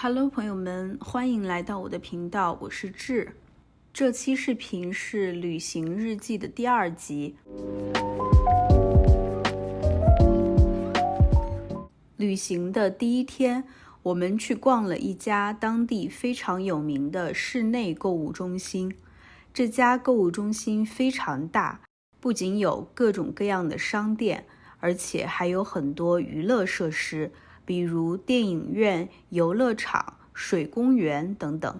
Hello， 朋友们，欢迎来到我的频道，我是志。这期视频是旅行日记的第2集。旅行的第1天，我们去逛了一家当地非常有名的室内购物中心。这家购物中心非常大，不仅有各种各样的商店，而且还有很多娱乐设施，比如电影院、游乐场、水公园等等。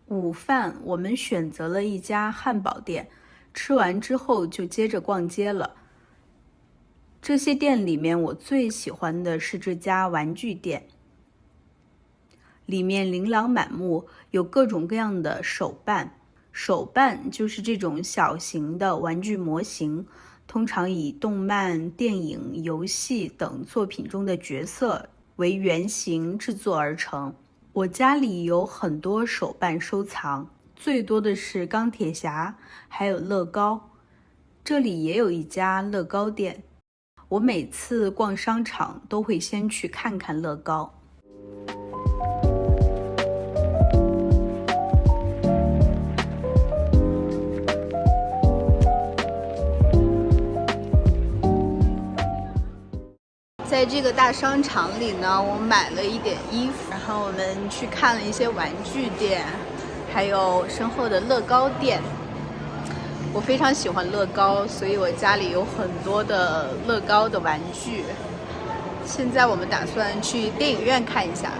午饭我们选择了一家汉堡店，吃完之后就接着逛街了。这些店里面我最喜欢的是这家玩具店，里面琳琅满目，有各种各样的手办。手办就是这种小型的玩具模型，通常以动漫、电影、游戏等作品中的角色为原型制作而成。我家里有很多手办收藏，最多的是钢铁侠，还有乐高。这里也有一家乐高店，我每次逛商场都会先去看看乐高。在这个大商场里呢，我买了一点衣服，然后我们去看了一些玩具店，还有身后的乐高店。我非常喜欢乐高，所以我家里有很多的乐高的玩具。现在我们打算去电影院看一下。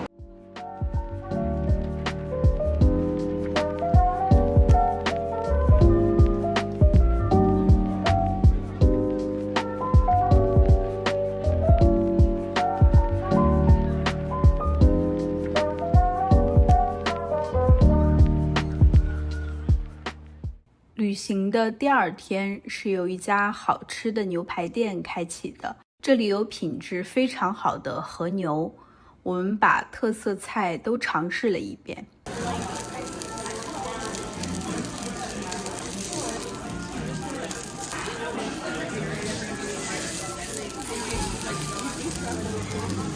旅行的第2天是由一家好吃的牛排店开启的，这里有品质非常好的和牛，我们把特色菜都尝试了一遍。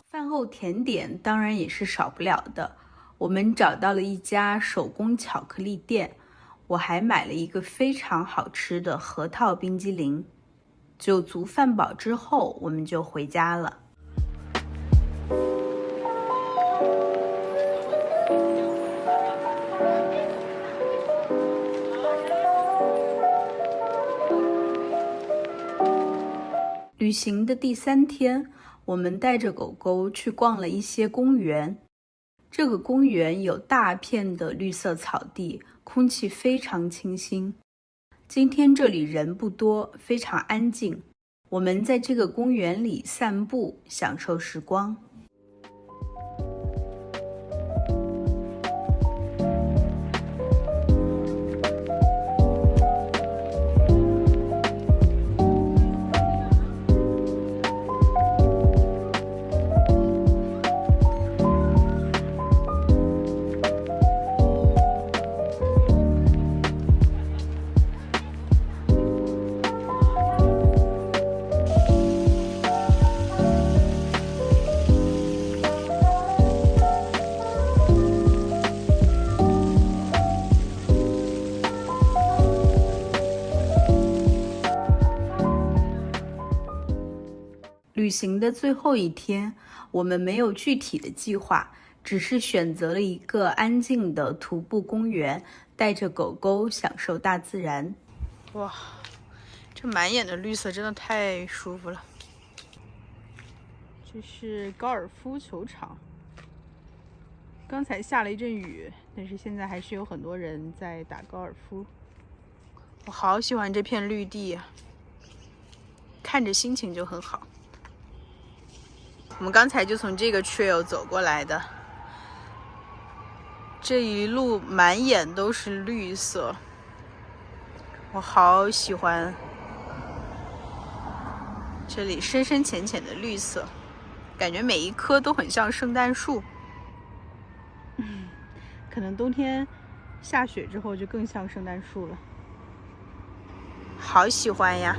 饭后甜点当然也是少不了的，我们找到了一家手工巧克力店，我还买了一个非常好吃的核桃冰激凌。酒足饭饱之后，我们就回家了。旅行的第3天，我们带着狗狗去逛了一些公园。这个公园有大片的绿色草地，空气非常清新。今天这里人不多，非常安静。我们在这个公园里散步，享受时光。旅行的最后1天，我们没有具体的计划，只是选择了一个安静的徒步公园，带着狗狗享受大自然。哇，这满眼的绿色真的太舒服了。这是高尔夫球场，刚才下了一阵雨，但是现在还是有很多人在打高尔夫。我好喜欢这片绿地啊，看着心情就很好。我们刚才就从这个 trail 走过来的，这一路满眼都是绿色，我好喜欢这里深深浅浅的绿色，感觉每一棵都很像圣诞树。可能冬天下雪之后就更像圣诞树了。好喜欢呀！